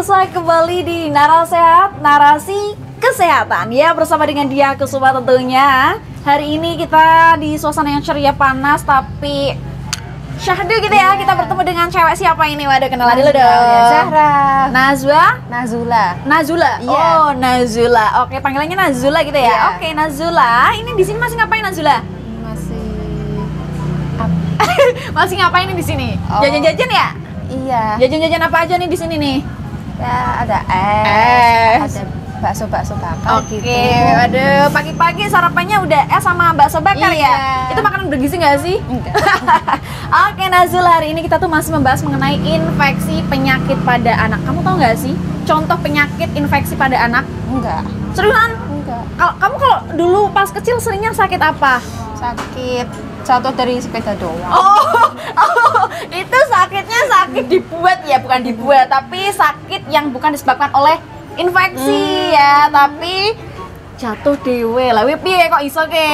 pemirsa, kembali di Narasehat, narasi kesehatan ya, bersama dengan Dia Kusuma tentunya. Hari ini kita di suasana yang ceria panas tapi syahdu gitu ya. Kita bertemu dengan cewek siapa ini? Waduh, kenalan dulu dong. Zahra. Nazula. Iya. Oh, Nazula. Oke, panggilannya Nazula gitu ya. Iya. Oke, Nazula. Ini di sini masih ngapain Nazula? Masih ngapain nih di sini? Oh. Jajan-jajan ya? Iya. Jajan-jajan apa aja nih di sini nih? Ya, ada ada bakso bakar Oke, gitu. Waduh, pagi-pagi sarapannya udah sama bakso bakar Iya. ya? Itu makanan bergizi nggak sih? Enggak. Oke, Nazula, hari ini kita tuh masih membahas mengenai infeksi penyakit pada anak. Kamu tahu nggak sih contoh penyakit infeksi pada anak? Enggak. Seriusan? Enggak. Kamu kalau dulu pas kecil seringnya sakit apa? Sakit jatuh dari sepeda doang. Itu sakitnya sakit dibuat ya, bukan dibuat, tapi sakit yang bukan disebabkan oleh infeksi ya, tapi jatuh dewe lah. Wih, piye kok iso ke?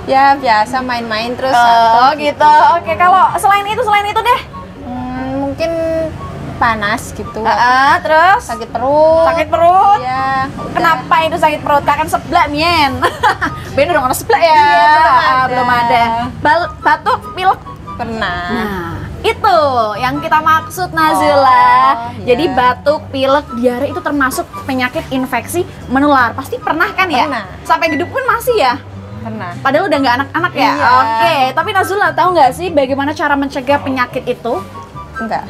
Ya, biasa main-main terus Oh, jatuh gitu. Oke, kalau selain itu deh. Mungkin panas gitu. Terus Sakit perut. sakit perut. Ya. udah. Kenapa itu sakit perut? Kan seblak mien. Bener dong, orang seblak ya. Iya, Belum ada. Batuk, pilek. Pernah. Nah, itu yang kita maksud Nazula. Oh, Jadi iya. batuk, pilek, diare itu termasuk penyakit infeksi menular. Pasti pernah kan ya? Pernah. Sampai gede pun masih ya? Pernah. Padahal udah nggak anak-anak ya? Iya. Oke, tapi Nazula tahu nggak sih bagaimana cara mencegah penyakit itu? Enggak.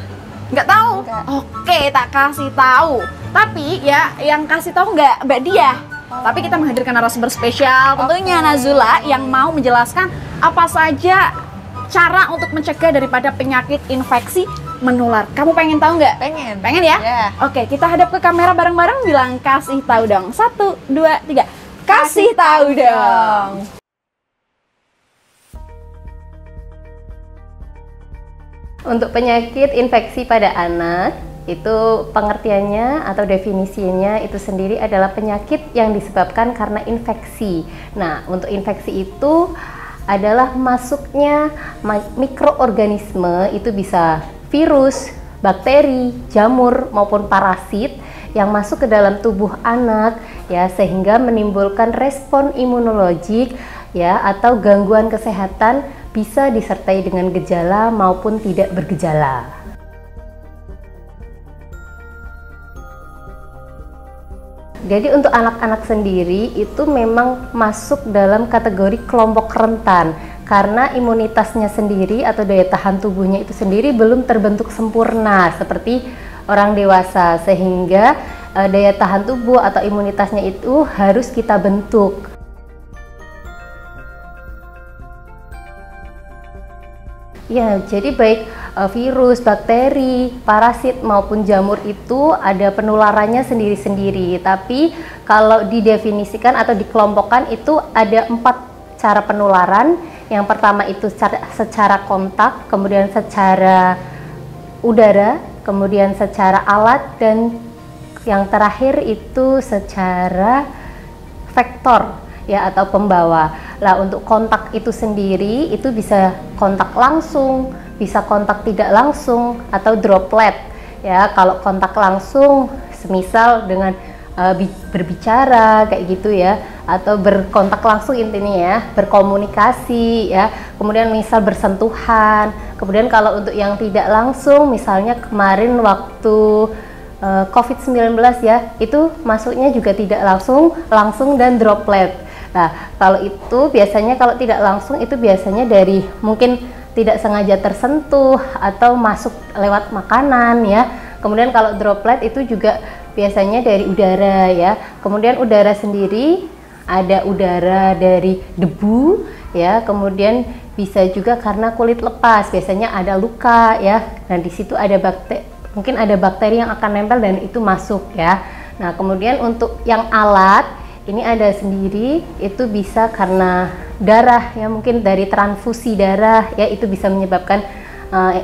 Nggak tahu? Nggak. Oke, tak kasih tahu. Tapi ya yang kasih tahu nggak Mbak Dia. Tapi kita menghadirkan narasumber spesial tentunya Oke. Nazula yang mau menjelaskan apa saja cara untuk mencegah daripada penyakit infeksi menular. Kamu pengen tahu nggak? Pengen. Pengen ya? Ya. Oke, kita hadap ke kamera bareng-bareng bilang kasih tahu dong. 1, 2, 3. Kasih tahu dong. Untuk penyakit infeksi pada anak, itu pengertiannya atau definisinya itu sendiri adalah penyakit yang disebabkan karena infeksi. Nah, untuk infeksi itu adalah masuknya mikroorganisme, itu bisa virus, bakteri, jamur maupun parasit yang masuk ke dalam tubuh anak ya, sehingga menimbulkan respon imunologik ya atau gangguan kesehatan, bisa disertai dengan gejala maupun tidak bergejala. Jadi untuk anak-anak sendiri itu memang masuk dalam kategori kelompok rentan karena imunitasnya sendiri atau daya tahan tubuhnya itu sendiri belum terbentuk sempurna seperti orang dewasa, sehingga daya tahan tubuh atau imunitasnya itu harus kita bentuk. Ya, jadi baik virus, bakteri, parasit maupun jamur itu ada penularannya sendiri-sendiri. Tapi kalau didefinisikan atau dikelompokkan itu ada 4 cara penularan. Yang pertama itu secara kontak, kemudian secara udara, kemudian secara alat, dan yang terakhir itu secara vektor ya atau pembawa. Lah, untuk kontak itu sendiri itu bisa kontak langsung, bisa kontak tidak langsung atau droplet. Ya, kalau kontak langsung semisal dengan berbicara kayak gitu ya, atau berkontak langsung intinya ya, berkomunikasi ya. Kemudian misal bersentuhan. Kemudian kalau untuk yang tidak langsung, misalnya kemarin waktu COVID-19 ya, itu masuknya juga tidak langsung dan droplet. Nah, kalau itu biasanya kalau tidak langsung itu biasanya dari mungkin tidak sengaja tersentuh atau masuk lewat makanan ya. Kemudian kalau droplet itu juga biasanya dari udara ya. Kemudian udara sendiri ada udara dari debu ya. Kemudian bisa juga karena kulit lepas, biasanya ada luka ya. Nah, di situ ada mungkin ada bakteri yang akan nempel dan itu masuk ya. Nah, kemudian untuk yang alat ini ada sendiri, itu bisa karena darah ya, mungkin dari transfusi darah ya, itu bisa menyebabkan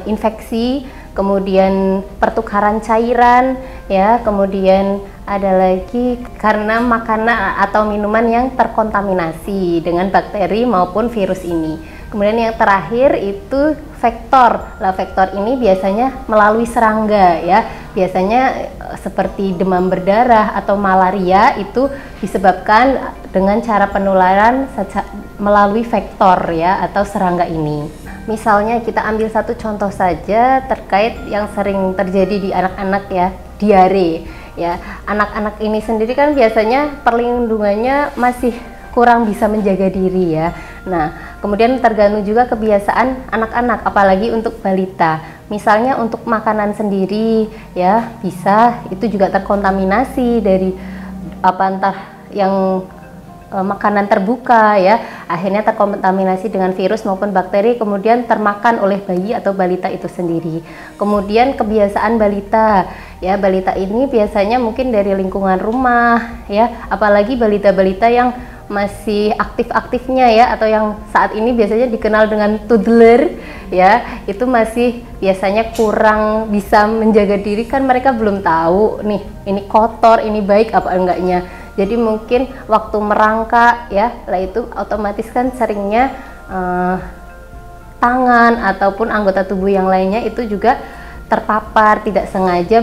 infeksi. Kemudian pertukaran cairan ya, kemudian ada lagi karena makanan atau minuman yang terkontaminasi dengan bakteri maupun virus ini. Kemudian yang terakhir itu vektor. Lah vektor ini biasanya melalui serangga ya. Biasanya seperti demam berdarah atau malaria itu disebabkan dengan cara penularan melalui vektor ya atau serangga ini. Misalnya kita ambil satu contoh saja terkait yang sering terjadi di anak-anak ya, diare ya. Anak-anak ini sendiri kan biasanya perlindungannya masih kurang bisa menjaga diri ya. Nah, kemudian tergantung juga kebiasaan anak-anak, apalagi untuk balita. Misalnya untuk makanan sendiri ya, bisa itu juga terkontaminasi dari entah yang makanan terbuka ya, akhirnya terkontaminasi dengan virus maupun bakteri, kemudian termakan oleh bayi atau balita itu sendiri. Kemudian kebiasaan balita ya, balita ini biasanya mungkin dari lingkungan rumah ya, apalagi balita-balita yang masih aktif-aktifnya ya, atau yang saat ini biasanya dikenal dengan toddler ya, itu masih biasanya kurang bisa menjaga diri, kan mereka belum tahu nih ini kotor, ini baik apa enggaknya. Jadi mungkin waktu merangkak ya, lah itu otomatis kan seringnya tangan ataupun anggota tubuh yang lainnya itu juga terpapar tidak sengaja,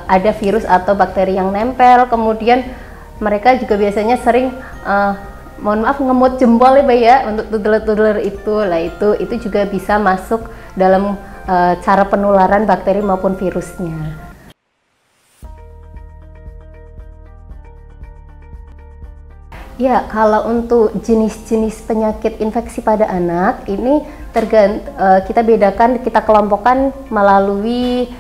ada virus atau bakteri yang nempel. Kemudian mereka juga biasanya sering mohon maaf ngemut jempol ya Bay ya, untuk toddler-toddler itu. Lah itu juga bisa masuk dalam cara penularan bakteri maupun virusnya. Ya, kalau untuk jenis-jenis penyakit infeksi pada anak ini kita bedakan, kita kelompokkan melalui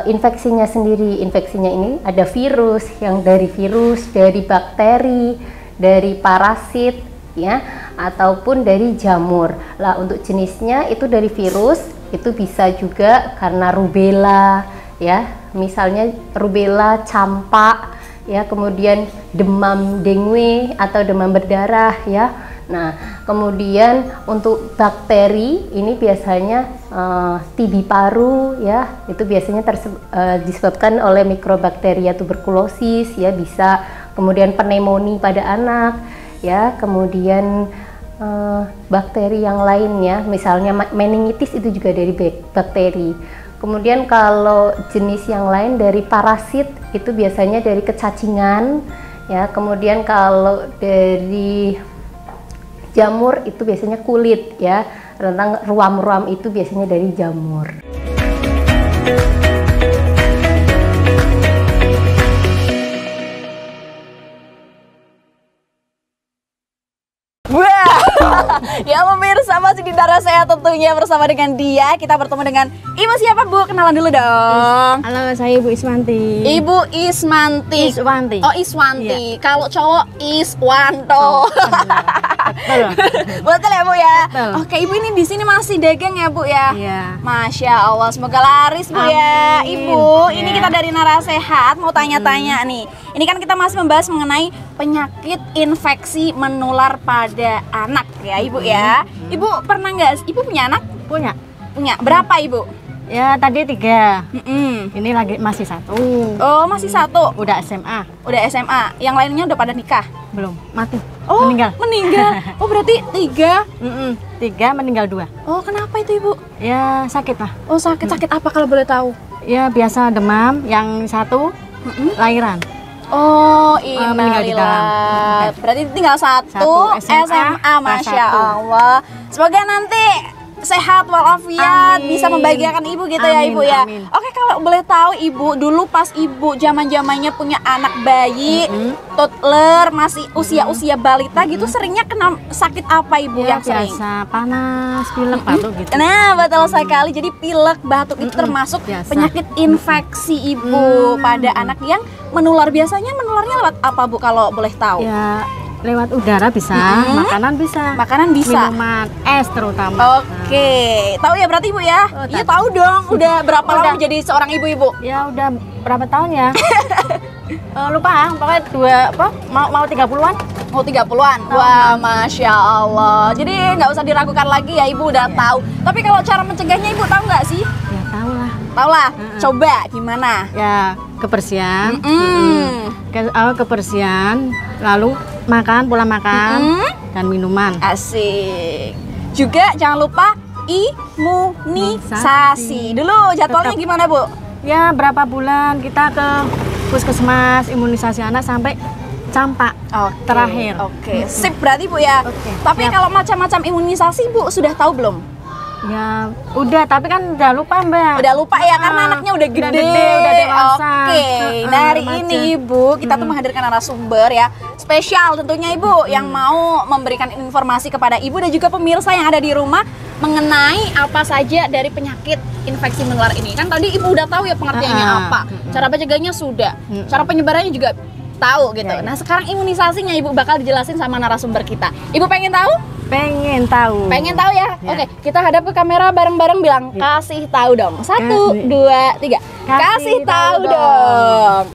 infeksinya sendiri. Infeksinya ini ada virus, yang dari virus, dari bakteri, dari parasit ya, ataupun dari jamur. Lah untuk jenisnya itu dari virus, itu bisa juga karena rubella ya, misalnya rubella, campak ya, kemudian demam dengue atau demam berdarah ya. Nah, kemudian untuk bakteri ini biasanya TB paru ya, itu biasanya disebabkan oleh mikrobakteria tuberkulosis ya, bisa. Kemudian pneumonia pada anak ya, kemudian bakteri yang lainnya, misalnya meningitis itu juga dari bakteri. Kemudian kalau jenis yang lain dari parasit itu biasanya dari kecacingan ya. Kemudian kalau dari jamur itu biasanya kulit ya. Tentang ruam-ruam itu biasanya dari jamur. Ya pemirsa, masih di Darah Sehat tentunya bersama dengan dia. Kita bertemu dengan Ibu siapa Bu? Kenalan dulu dong. Halo, saya Ibu Ismanti. Ibu Ismanti. Iswanti. Oh Iswanti. Iya. Kalau cowok Iswanto. Oh, betul. Betul ya Bu ya. Betul. Oke, Ibu ini di sini masih dagang ya Bu ya. Iya. Masya Allah, semoga laris Bu ya. Amin. Ibu, ini Ya. kita dari Narasehat mau tanya-tanya nih. Ini kan kita masih membahas mengenai penyakit infeksi menular pada anak ya Ibu ya. Ibu pernah nggak? Ibu punya anak? Punya. Punya. Berapa Ibu? Ya tadi 3. Mm-mm. Ini lagi masih 1. Oh masih 1. Udah SMA. Udah SMA. Yang lainnya udah pada nikah? Belum. Mati. Oh Meninggal. meninggal. Oh berarti 3. 3 meninggal 2. Oh kenapa itu Ibu? Ya sakit lah. Oh sakit apa kalau boleh tahu? Ya biasa demam. Yang 1 lahiran. Oh, meninggal di dalam. innalillah. Berarti tinggal 1 Satu SMA, SMA, Masya kelas 1. Allah. Semoga nanti sehat walafiat, Amin. bisa membahagiakan Ibu gitu ya Amin, Ibu ya. amin. Oke, kalau boleh tahu Ibu, dulu pas Ibu zaman-zamannya punya anak bayi, toddler, masih usia-usia balita gitu, seringnya kena sakit apa Ibu Ya yang sering? biasa panas, pilek, batuk gitu. Nah, betul sekali. Jadi pilek, batuk itu termasuk biasa. penyakit infeksi Ibu pada anak yang menular. Biasanya menularnya lewat apa Bu kalau boleh tahu? Ya lewat udara bisa, makanan bisa. Makanan bisa. Minuman, es terutama. Oke, tahu ya berarti Ibu ya? Oh, Iya tahu. tahu dong. Udah berapa lama Udah. menjadi seorang ibu-ibu? Ya udah berapa tahun ya? Lupa, pokoknya mau 30-an. Oh 30-an. Wah, Masya Allah. Jadi nggak usah diragukan lagi ya, Ibu udah tahu. Tapi kalau cara mencegahnya Ibu tahu nggak sih? Ya tahu lah. Tahu lah. Coba gimana? Ya kebersihan, kebersihan, lalu makan, pola makan dan minuman. Asik. juga jangan lupa imunisasi. Dulu jadwalnya Tetap. gimana Bu? Ya berapa bulan kita ke puskesmas imunisasi anak sampai campak terakhir. Oke, sip berarti Bu ya. Oke, Tapi siap. kalau macam-macam imunisasi Bu sudah tahu belum? Ya udah, tapi kan udah lupa Mbak. Udah lupa ya karena anaknya udah gede. udah dewasa. Oke, nah hari remaja. ini Ibu kita tuh menghadirkan narasumber ya spesial tentunya Ibu yang mau memberikan informasi kepada Ibu dan juga pemirsa yang ada di rumah mengenai apa saja dari penyakit infeksi menular ini. Kan tadi Ibu udah tahu ya pengertiannya apa, cara pencegahannya sudah, cara penyebarannya juga tahu gitu. Ya, ya. Nah sekarang imunisasinya Ibu bakal dijelasin sama narasumber kita. Ibu pengen tahu? Pengen tahu. Pengen tahu ya? Ya. Oke, kita hadap ke kamera bareng-bareng bilang kasih tahu dong. 1, Kasih. 2, 3. Kasih tahu dong.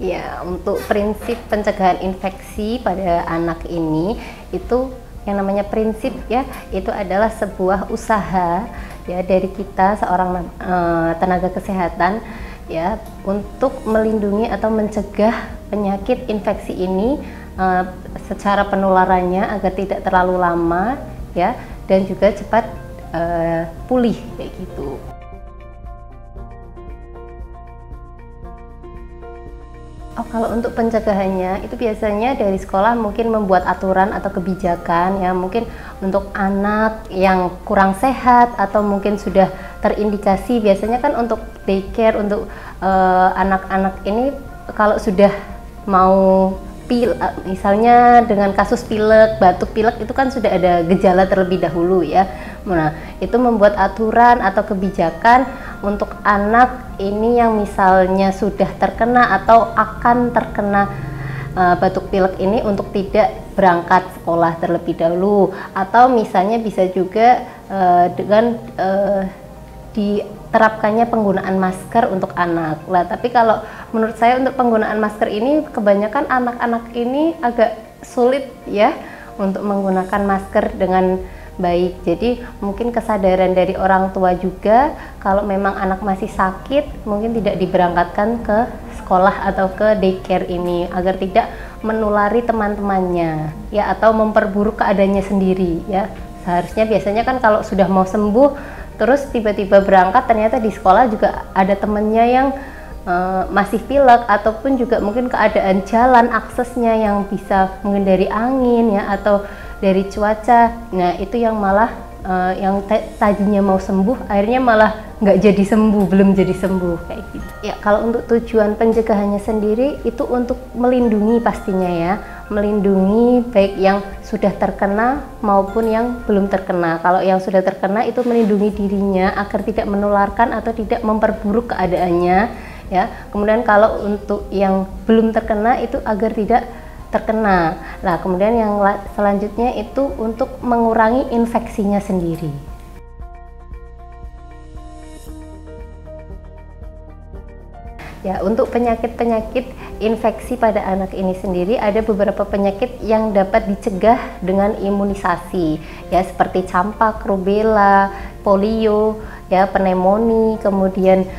Ya, untuk prinsip pencegahan infeksi pada anak ini itu yang namanya prinsip ya, itu adalah sebuah usaha ya dari kita seorang tenaga kesehatan ya untuk melindungi atau mencegah penyakit infeksi ini secara penularannya agar tidak terlalu lama ya dan juga cepat pulih kayak gitu. Oh, kalau untuk pencegahannya itu biasanya dari sekolah mungkin membuat aturan atau kebijakan ya, mungkin untuk anak yang kurang sehat atau mungkin sudah terindikasi, biasanya kan untuk daycare untuk anak-anak ini kalau sudah mau misalnya dengan kasus pilek, batuk pilek itu kan sudah ada gejala terlebih dahulu ya. Nah, itu membuat aturan atau kebijakan untuk anak ini yang misalnya sudah terkena atau akan terkena batuk pilek ini untuk tidak berangkat sekolah terlebih dahulu, atau misalnya bisa juga dengan diterapkannya penggunaan masker untuk anak. Lah, tapi kalau menurut saya untuk penggunaan masker ini kebanyakan anak-anak ini agak sulit ya untuk menggunakan masker dengan baik. Jadi mungkin kesadaran dari orang tua juga kalau memang anak masih sakit mungkin tidak diberangkatkan ke sekolah atau ke daycare ini agar tidak menulari teman-temannya ya, atau memperburuk keadaannya sendiri ya. Seharusnya biasanya kan kalau sudah mau sembuh terus tiba-tiba berangkat, ternyata di sekolah juga ada temennya yang masih pilek, ataupun juga mungkin keadaan jalan aksesnya yang bisa mungkin dari angin ya atau dari cuaca. Nah itu yang malah yang tadinya mau sembuh akhirnya malah nggak jadi sembuh, belum jadi sembuh kayak gitu ya. Kalau untuk tujuan pencegahannya sendiri itu untuk melindungi pastinya ya, melindungi baik yang sudah terkena maupun yang belum terkena. Kalau yang sudah terkena itu melindungi dirinya agar tidak menularkan atau tidak memperburuk keadaannya ya. Kemudian kalau untuk yang belum terkena itu agar tidak terkena. Nah, kemudian yang selanjutnya itu untuk mengurangi infeksinya sendiri. Ya, untuk penyakit-penyakit infeksi pada anak ini sendiri ada beberapa penyakit yang dapat dicegah dengan imunisasi ya, seperti campak, rubella, polio, ya, pneumonia, kemudian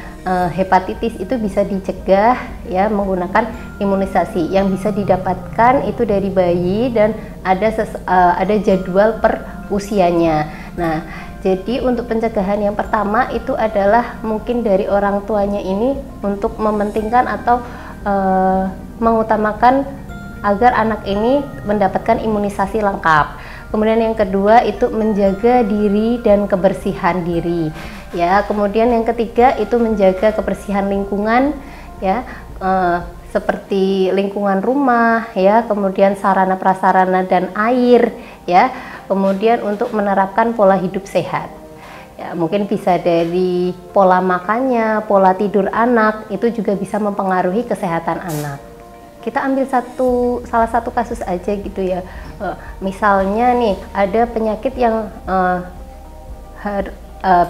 hepatitis itu bisa dicegah ya menggunakan imunisasi yang bisa didapatkan itu dari bayi dan ada jadwal per usianya. Nah, jadi untuk pencegahan yang pertama itu adalah mungkin dari orang tuanya ini untuk mementingkan atau mengutamakan agar anak ini mendapatkan imunisasi lengkap. Kemudian yang kedua itu menjaga diri dan kebersihan diri. Ya, kemudian yang ketiga itu menjaga kebersihan lingkungan ya, seperti lingkungan rumah ya, kemudian sarana prasarana dan air ya. Kemudian untuk menerapkan pola hidup sehat. Ya, mungkin bisa dari pola makannya, pola tidur anak, itu juga bisa mempengaruhi kesehatan anak. Kita ambil salah satu kasus aja gitu ya. Misalnya nih ada penyakit yang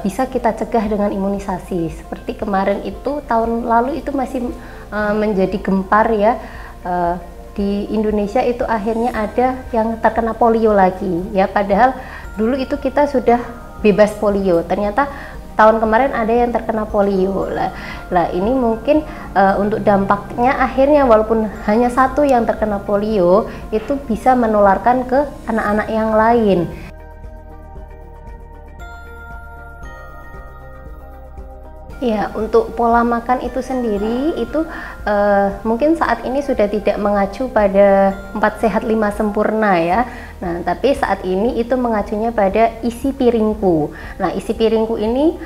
bisa kita cegah dengan imunisasi. Seperti kemarin itu, tahun lalu itu masih menjadi gempar ya. Di Indonesia itu akhirnya ada yang terkena polio lagi ya, padahal dulu itu kita sudah bebas polio. Ternyata tahun kemarin ada yang terkena polio lah. Ini mungkin untuk dampaknya akhirnya walaupun hanya satu yang terkena polio itu bisa menularkan ke anak-anak yang lain. Ya, untuk pola makan itu sendiri itu mungkin saat ini sudah tidak mengacu pada 4 sehat 5 sempurna ya. Nah, tapi saat ini itu mengacunya pada isi piringku. Nah, isi piringku ini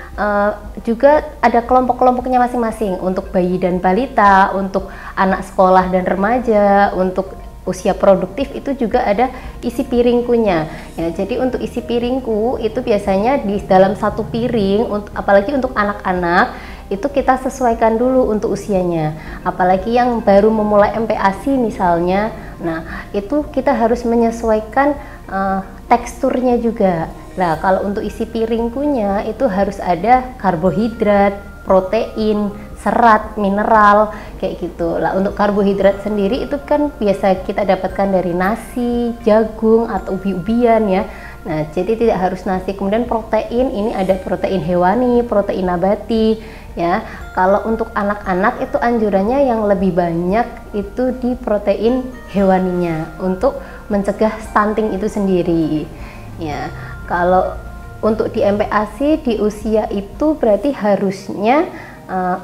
juga ada kelompok-kelompoknya masing-masing untuk bayi dan balita, untuk anak sekolah dan remaja, untuk usia produktif itu juga ada isi piringkunya ya. Jadi untuk isi piringku itu biasanya di dalam satu piring, apalagi untuk anak-anak itu kita sesuaikan dulu untuk usianya, apalagi yang baru memulai MPASI misalnya. Nah, itu kita harus menyesuaikan teksturnya juga. Nah, kalau untuk isi piringkunya itu harus ada karbohidrat, protein, serat, mineral, kayak gitu lah. Untuk karbohidrat sendiri itu kan biasa kita dapatkan dari nasi, jagung, atau ubi-ubian ya. Nah, jadi tidak harus nasi. Kemudian protein, ini ada protein hewani, protein nabati ya. Kalau untuk anak-anak itu anjurannya yang lebih banyak itu di protein hewaninya untuk mencegah stunting itu sendiri ya. Kalau untuk di MPASI di usia itu berarti harusnya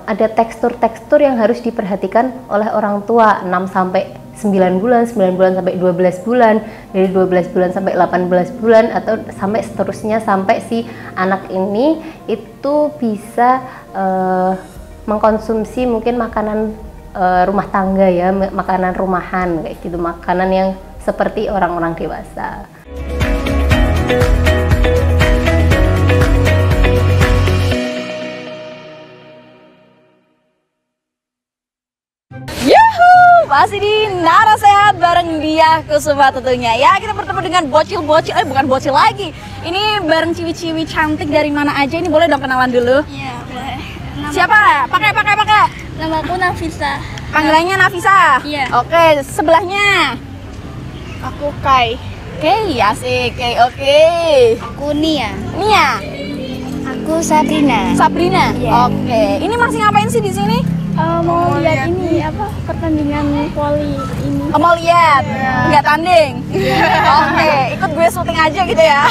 ada tekstur-tekstur yang harus diperhatikan oleh orang tua 6 sampai 9 bulan, 9 bulan sampai 12 bulan, dari 12 bulan sampai 18 bulan, atau sampai seterusnya sampai si anak ini itu bisa mengkonsumsi mungkin makanan rumah tangga ya, makanan rumahan kayak gitu, makanan yang seperti orang-orang dewasa. Masih di Nara Sehat bareng Dia Kusuma tentunya ya. Kita bertemu dengan bocil-bocil, bukan bocil lagi. Ini bareng ciwi-ciwi cantik dari mana aja. Ini boleh dong kenalan dulu? Iya, boleh. Siapa? Pakai. Nama aku Nafisa. Panggilannya Nafisa? Iya. Oke, sebelahnya? Aku Kai. Oke, asik. Oke. Aku Nia. Nia? Aku Sabrina. Sabrina? Iya. Oke. Ini masih ngapain sih di sini? Mau lihat ini apa pertandingan voli ini. Mau lihat? Nggak tanding? Oke, ikut gue syuting aja gitu ya.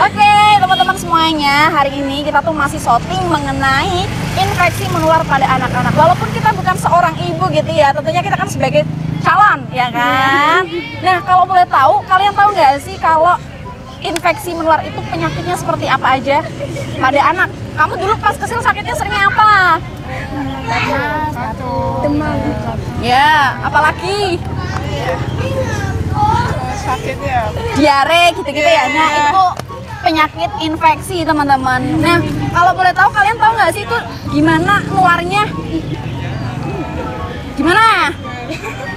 Oke, teman-teman semuanya, hari ini kita tuh masih syuting mengenai infeksi menular pada anak-anak. Walaupun kita bukan seorang ibu gitu ya, tentunya kita kan sebagai calon, ya kan? Nah, kalau boleh tahu, kalian tahu nggak sih kalau infeksi menular itu penyakitnya seperti apa aja pada anak? Kamu dulu pas kecil sakitnya seringnya apa? Demam. Ya, apalagi? Sakitnya. Diare gitu-gitu ya. Nah, itu penyakit infeksi, teman-teman. Nah, kalau boleh tahu, kalian tahu nggak sih itu gimana nularnya? Gimana?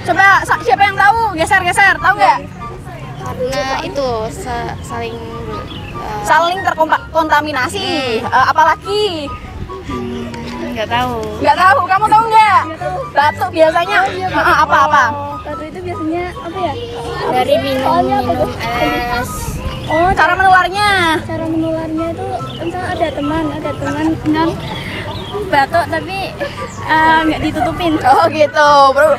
Coba siapa yang tahu? Geser-geser, tahu nggak? Karena itu Saling terkontaminasi. Apalagi? nggak tahu. Nggak tahu. Kamu tahu nggak? Batuk biasanya. Apa-apa? Batuk itu biasanya apa ya? Dari minum es. Oh, cara menularnya? Cara menularnya itu misalnya ada teman kan batuk tapi nggak ditutupin. Oh gitu, bro.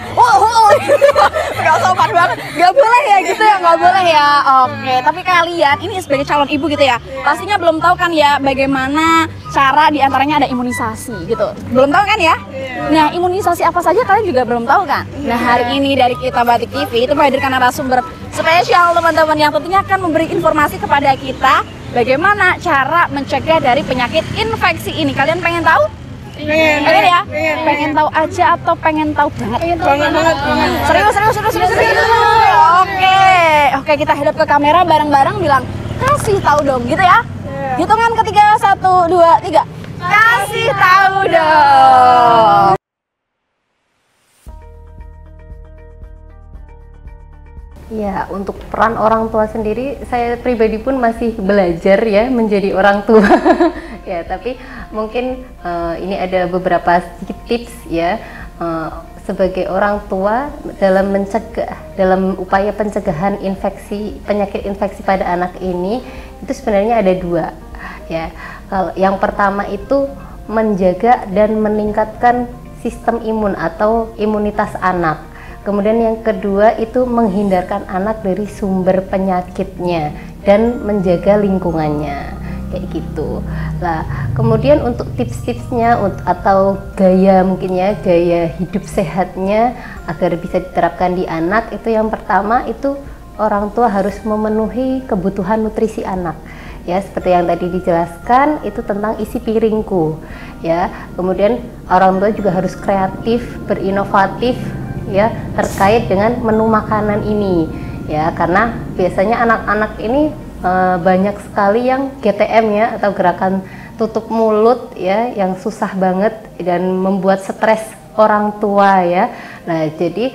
Gak sopan banget. Gak boleh ya gitu ya, gak boleh ya. Oke, tapi kalian ini sebagai calon ibu gitu ya, pastinya belum tahu kan ya bagaimana cara diantaranya ada imunisasi gitu. Belum tahu kan ya? Nah, imunisasi apa saja kalian juga belum tahu kan? Nah, hari ini dari kita Batik TV itu menghadirkan narasumber spesial teman-teman yang tentunya akan memberi informasi kepada kita bagaimana cara mencegah dari penyakit infeksi ini. Kalian pengen tahu? Pengen ya? Pengen tahu aja atau pengen tahu banget? Pengen banget. Serius. Oke, kita hadap ke kamera bareng-bareng bilang kasih tahu dong gitu ya. Hitungan ketiga, 1, 2, 3. Kasih tahu dong. Ya, untuk peran orang tua sendiri, saya pribadi pun masih belajar ya menjadi orang tua. Ya, tapi mungkin ini ada beberapa sedikit tips ya sebagai orang tua dalam mencegah, dalam upaya pencegahan penyakit infeksi pada anak ini itu sebenarnya ada dua. ya. Kalau yang pertama itu menjaga dan meningkatkan sistem imun atau imunitas anak. Kemudian yang kedua itu menghindarkan anak dari sumber penyakitnya dan menjaga lingkungannya, kayak gitu. Nah, kemudian untuk tips-tipsnya atau gaya mungkin ya, gaya hidup sehatnya agar bisa diterapkan di anak, itu yang pertama itu orang tua harus memenuhi kebutuhan nutrisi anak. Ya, seperti yang tadi dijelaskan itu tentang isi piringku ya. Kemudian orang tua juga harus kreatif, berinovatif ya terkait dengan menu makanan ini ya, karena biasanya anak-anak ini banyak sekali yang GTM ya, atau gerakan tutup mulut ya, yang susah banget dan membuat stres orang tua ya. Nah, jadi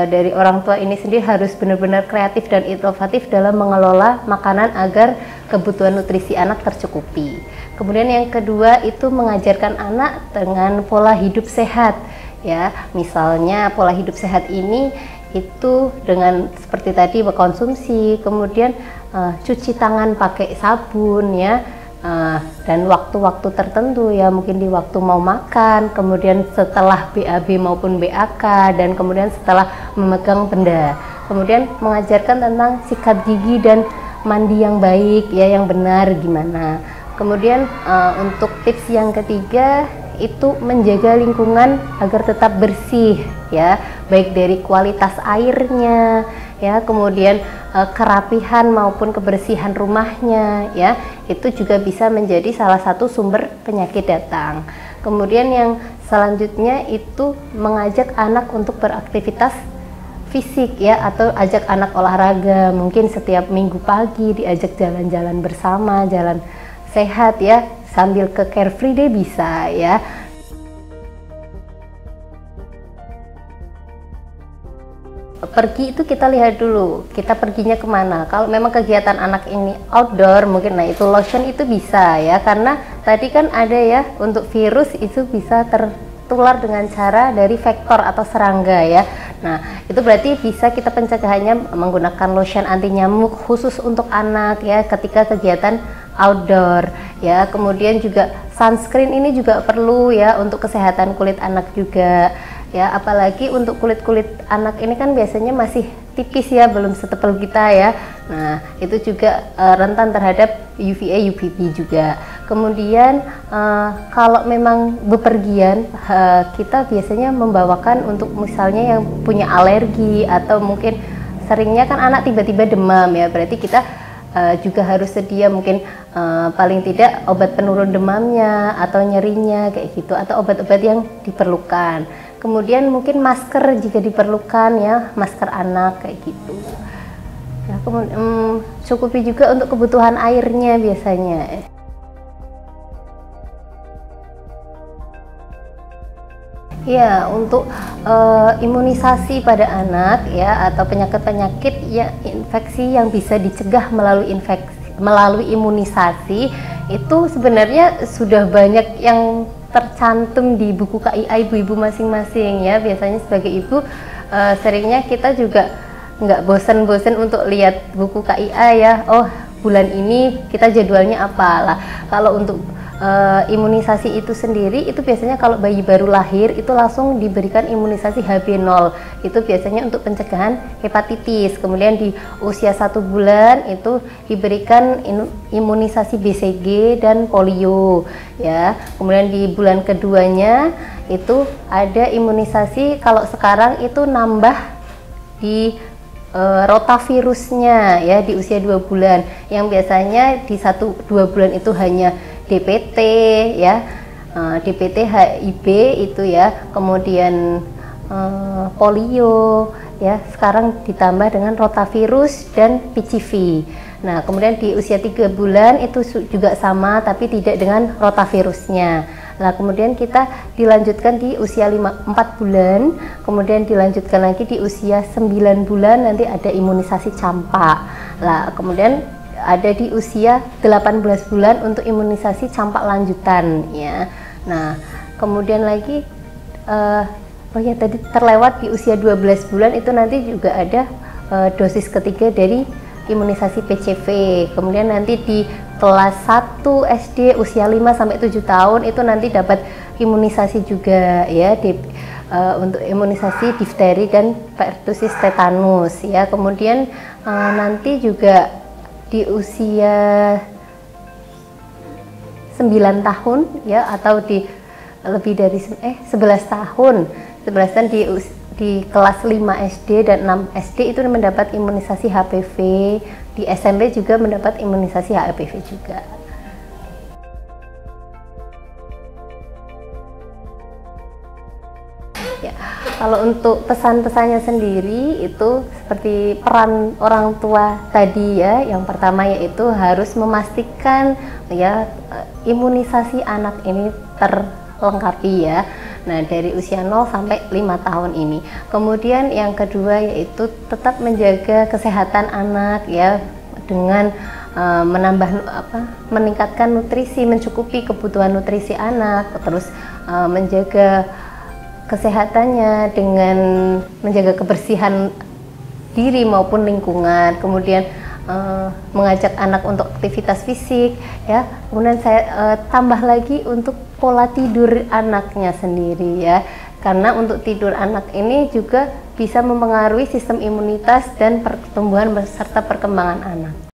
dari orang tua ini sendiri harus benar-benar kreatif dan inovatif dalam mengelola makanan agar kebutuhan nutrisi anak tercukupi. Kemudian yang kedua itu mengajarkan anak dengan pola hidup sehat ya. Misalnya pola hidup sehat ini itu dengan seperti tadi mengkonsumsi, kemudian cuci tangan pakai sabun ya, dan waktu-waktu tertentu ya, mungkin di waktu mau makan, kemudian setelah BAB maupun BAK, dan kemudian setelah memegang benda. Kemudian mengajarkan tentang sikat gigi dan mandi yang baik ya, yang benar gimana. Kemudian untuk tips yang ketiga itu menjaga lingkungan agar tetap bersih ya, baik dari kualitas airnya ya, kemudian kerapihan maupun kebersihan rumahnya ya, itu juga bisa menjadi salah satu sumber penyakit datang. Kemudian yang selanjutnya itu mengajak anak untuk beraktivitas fisik ya, atau ajak anak olahraga, mungkin setiap minggu pagi diajak jalan-jalan bersama, jalan sehat ya, sambil ke Care Free Day bisa ya. Pergi itu kita lihat dulu, kita perginya kemana. Kalau memang kegiatan anak ini outdoor mungkin, nah itu lotion itu bisa ya, karena tadi kan ada ya, untuk virus itu bisa tertular dengan cara dari vektor atau serangga ya. Nah itu berarti bisa kita pencegahannya menggunakan lotion anti nyamuk khusus untuk anak ya ketika kegiatan outdoor ya. Kemudian juga sunscreen ini juga perlu ya untuk kesehatan kulit anak juga ya, apalagi untuk kulit anak ini kan biasanya masih tipis ya, belum setebal kita ya. Nah itu juga rentan terhadap UVA UVB juga. Kemudian kalau memang bepergian, kita biasanya membawakan untuk misalnya yang punya alergi, atau mungkin seringnya kan anak tiba-tiba demam ya, berarti kita juga harus sedia mungkin paling tidak obat penurun demamnya atau nyerinya kayak gitu, atau obat-obat yang diperlukan. Kemudian mungkin masker jika diperlukan ya, masker anak kayak gitu ya. Kemudian cukupi juga untuk kebutuhan airnya biasanya. Ya, untuk imunisasi pada anak ya, atau penyakit-penyakit ya, infeksi yang bisa dicegah melalui imunisasi, itu sebenarnya sudah banyak yang tercantum di buku KIA ibu-ibu masing-masing ya. Biasanya sebagai ibu seringnya kita juga nggak bosan-bosan untuk lihat buku KIA ya, oh bulan ini kita jadwalnya apa lah. Kalau untuk imunisasi itu sendiri, itu biasanya kalau bayi baru lahir itu langsung diberikan imunisasi HB0, itu biasanya untuk pencegahan hepatitis. Kemudian di usia 1 bulan itu diberikan imunisasi BCG dan polio ya. Kemudian di bulan keduanya itu ada imunisasi, kalau sekarang itu nambah di rotavirusnya ya, di usia 2 bulan, yang biasanya di 1-2 bulan itu hanya DPT ya, DPT HIB itu ya, kemudian polio ya, sekarang ditambah dengan rotavirus dan PCV. Nah kemudian di usia 3 bulan itu juga sama, tapi tidak dengan rotavirusnya. Nah kemudian kita dilanjutkan di usia 4 bulan, kemudian dilanjutkan lagi di usia 9 bulan, nanti ada imunisasi campak. Nah kemudian ada di usia 18 bulan untuk imunisasi campak lanjutan ya. Nah kemudian lagi oh ya tadi terlewat, di usia 12 bulan itu nanti juga ada dosis ketiga dari imunisasi PCV. Kemudian nanti di kelas 1 SD usia 5 sampai 7 tahun itu nanti dapat imunisasi juga ya untuk imunisasi difteri dan pertusis tetanus ya. Kemudian nanti juga di usia 9 tahun ya, atau di lebih dari 11 tahun di kelas 5 SD dan 6 SD itu mendapat imunisasi HPV, di SMP juga mendapat imunisasi HPV juga. Ya, kalau untuk pesan-pesannya sendiri itu seperti peran orang tua tadi ya, yang pertama yaitu harus memastikan ya imunisasi anak ini terlengkapi ya. Nah, dari usia 0 sampai 5 tahun ini. Kemudian yang kedua yaitu tetap menjaga kesehatan anak ya, dengan meningkatkan nutrisi, mencukupi kebutuhan nutrisi anak, terus menjaga kesehatannya dengan menjaga kebersihan diri maupun lingkungan. Kemudian mengajak anak untuk aktivitas fisik ya. Kemudian saya tambah lagi untuk pola tidur anaknya sendiri ya, karena untuk tidur anak ini juga bisa mempengaruhi sistem imunitas dan pertumbuhan serta perkembangan anak.